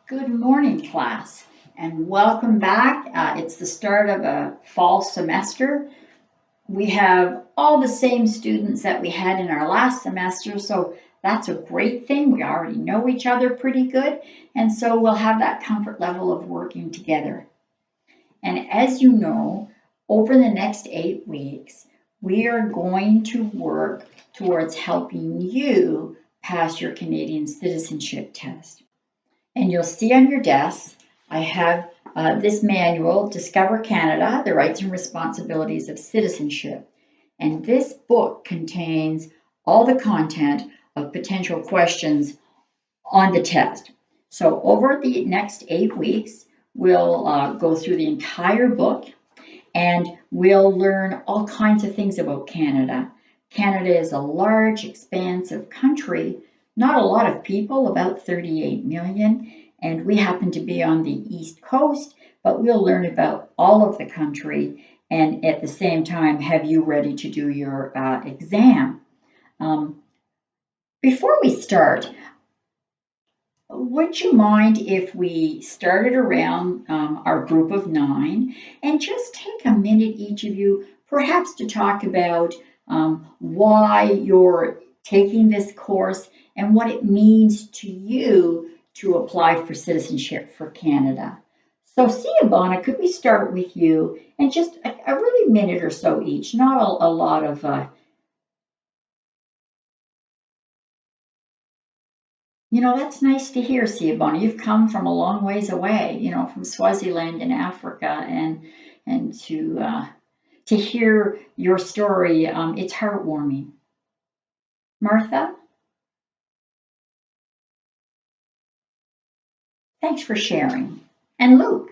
Good morning, class, and welcome back. It's the start of a fall semester. We have all the same students that we had in our last semester, so that's a great thing. We already know each other pretty good, and so we'll have that comfort level of working together. And as you know, over the next 8 weeks, we are going to work towards helping you pass your Canadian citizenship test. And you'll see on your desk, I have this manual, Discover Canada, The Rights and Responsibilities of Citizenship. And this book contains all the content of potential questions on the test. So over the next 8 weeks, we'll go through the entire book and we'll learn all kinds of things about Canada. Canada is a large, expansive country, not a lot of people, about 38 million, and we happen to be on the East Coast, but we'll learn about all of the country and at the same time have you ready to do your exam. Before we start, would you mind if we started around our group of 9 and just take a minute, each of you, perhaps to talk about why you're taking this course and what it means to you to apply for citizenship for Canada. So Siobana, could we start with you and just a really minute or so each, not a lot of that's nice to hear, Siobana. You've come from a long ways away, from Swaziland in Africa, and to hear your story, it's heartwarming. Martha, thanks for sharing. And Luke.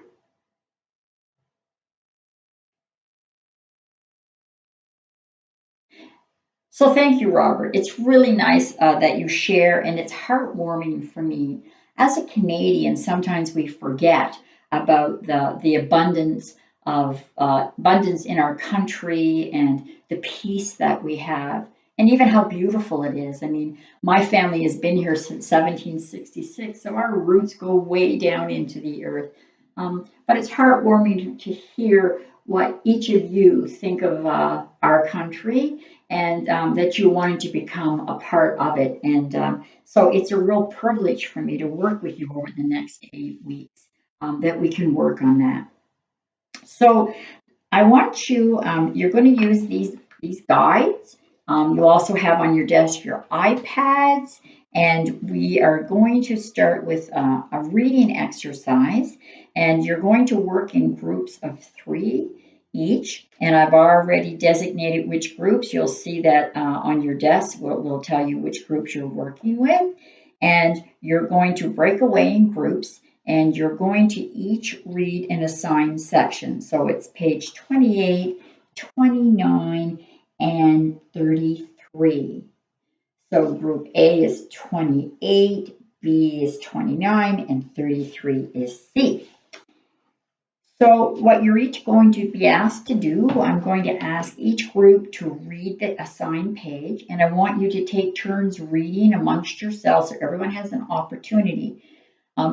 So thank you, Robert. It's really nice that you share, and it's heartwarming for me. As a Canadian, sometimes we forget about the abundance in our country and the peace that we have, and even how beautiful it is. I mean, my family has been here since 1766, so our roots go way down into the earth. But it's heartwarming to hear what each of you think of our country and that you wanted to become a part of it. And so it's a real privilege for me to work with you over the next 8 weeks that we can work on that. So I want you, you're going to use these guides. You also have on your desk your iPads, and we are going to start with a reading exercise, and you're going to work in groups of 3 each, and I've already designated which groups. You'll see that on your desk. We'll tell you which groups you're working with, and you're going to break away in groups, and you're going to each read an assigned section. So it's page 28, 29, and 33. So group A is 28, B is 29, and 33 is C. So what you're each going to be asked to do, I'm going to ask each group to read the assigned page, and I want you to take turns reading amongst yourselves so everyone has an opportunity.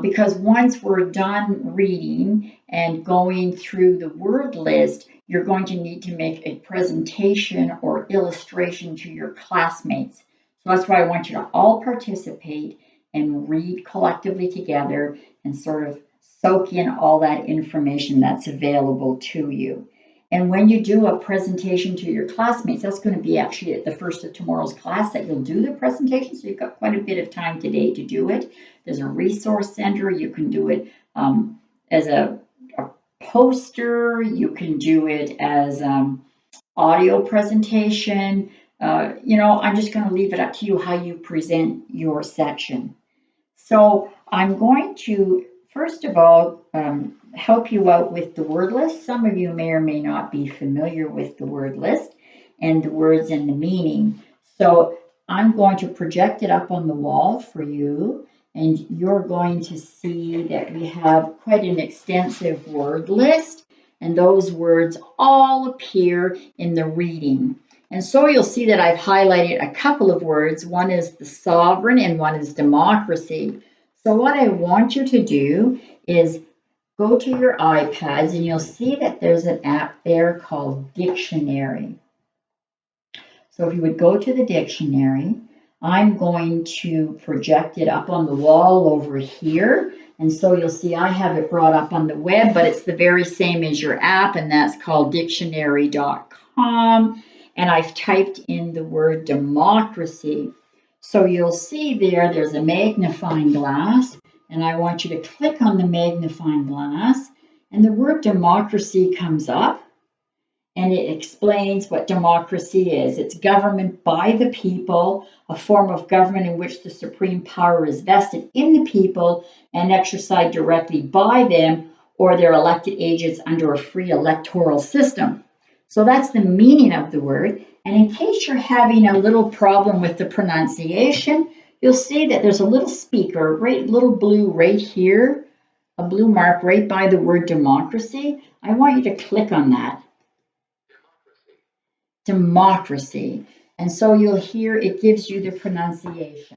Because once we're done reading and going through the word list, you're going to need to make a presentation or illustration to your classmates. So that's why I want you to all participate and read collectively together and sort of soak in all that information that's available to you. And when you do a presentation to your classmates, that's going to be actually at the first of tomorrow's class that you'll do the presentation. So you've got quite a bit of time today to do it. There's a resource center. You can do it as a poster. You can do it as audio presentation. I'm just going to leave it up to you how you present your section. So I'm going to, first of all, help you out with the word list. Some of you may or may not be familiar with the word list and the words and the meaning. So I'm going to project it up on the wall for you, and you're going to see that we have quite an extensive word list, and those words all appear in the reading. And so you'll see that I've highlighted a couple of words. One is the sovereign and one is democracy. So what I want you to do is go to your iPads and you'll see that there's an app there called Dictionary. So if you would go to the dictionary, I'm going to project it up on the wall over here. And so you'll see I have it brought up on the web, but it's the very same as your app, and that's called dictionary.com. And I've typed in the word democracy. So you'll see there's a magnifying glass, and I want you to click on the magnifying glass, and the word democracy comes up. And it explains what democracy is. It's government by the people, a form of government in which the supreme power is vested in the people and exercised directly by them or their elected agents under a free electoral system. So that's the meaning of the word. And in case you're having a little problem with the pronunciation, you'll see that there's a little speaker, little blue right here, a blue mark right by the word democracy. I want you to click on that. Democracy. And so you'll hear it gives you the pronunciation.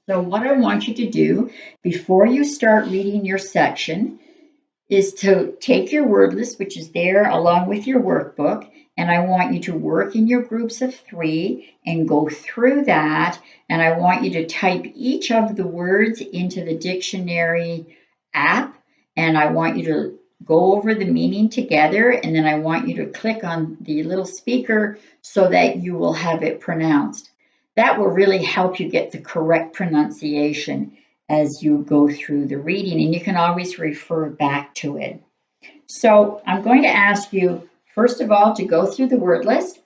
So what I want you to do before you start reading your section is to take your word list, which is there along with your workbook, and I want you to work in your groups of 3 and go through that, and I want you to type each of the words into the dictionary app, and I want you to go over the meaning together, and then I want you to click on the little speaker so that you will have it pronounced. That will really help you get the correct pronunciation as you go through the reading, and you can always refer back to it. So I'm going to ask you, first of all, to go through the word list,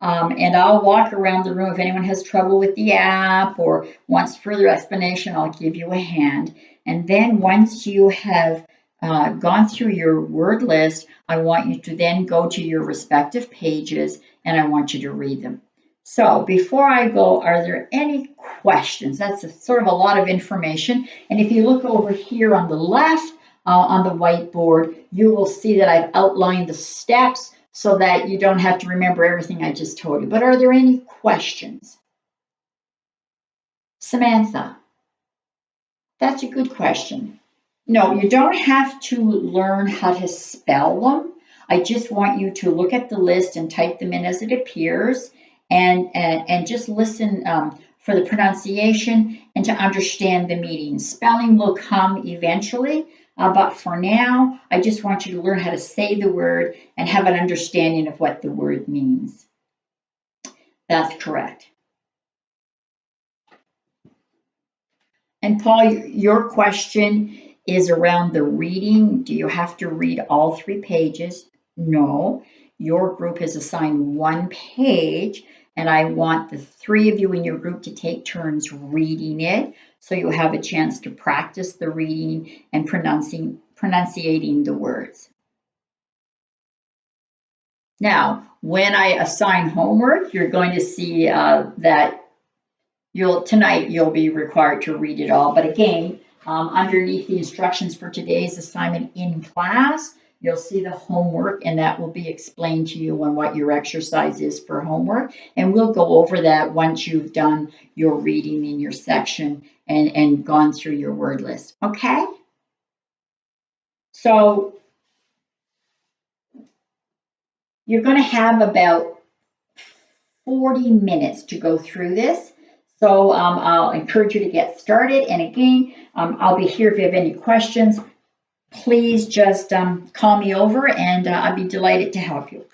and I'll walk around the room. If anyone has trouble with the app or wants further explanation, I'll give you a hand. And then once you have gone through your word list, I want you to then go to your respective pages and I want you to read them. So before I go, are there any questions? That's sort of a lot of information. And if you look over here on the left on the whiteboard, you will see that I've outlined the steps so that you don't have to remember everything I just told you. But are there any questions? Samantha, that's a good question. No, you don't have to learn how to spell them. I just want you to look at the list and type them in as it appears and just listen for the pronunciation and to understand the meaning. Spelling will come eventually, but for now, I just want you to learn how to say the word and have an understanding of what the word means. That's correct. And Paul, your question is around the reading. Do you have to read all 3 pages? No. Your group has assigned 1 page, and I want the 3 of you in your group to take turns reading it, so you'll have a chance to practice the reading and pronunciating the words. Now, when I assign homework, you're going to see that tonight you'll be required to read it all. But again, underneath the instructions for today's assignment in class, you'll see the homework, and that will be explained to you on what your exercise is for homework. And we'll go over that once you've done your reading in your section and gone through your word list. Okay? So you're going to have about 40 minutes to go through this. So I'll encourage you to get started. And again, I'll be here if you have any questions. Please just call me over and I'd be delighted to help you.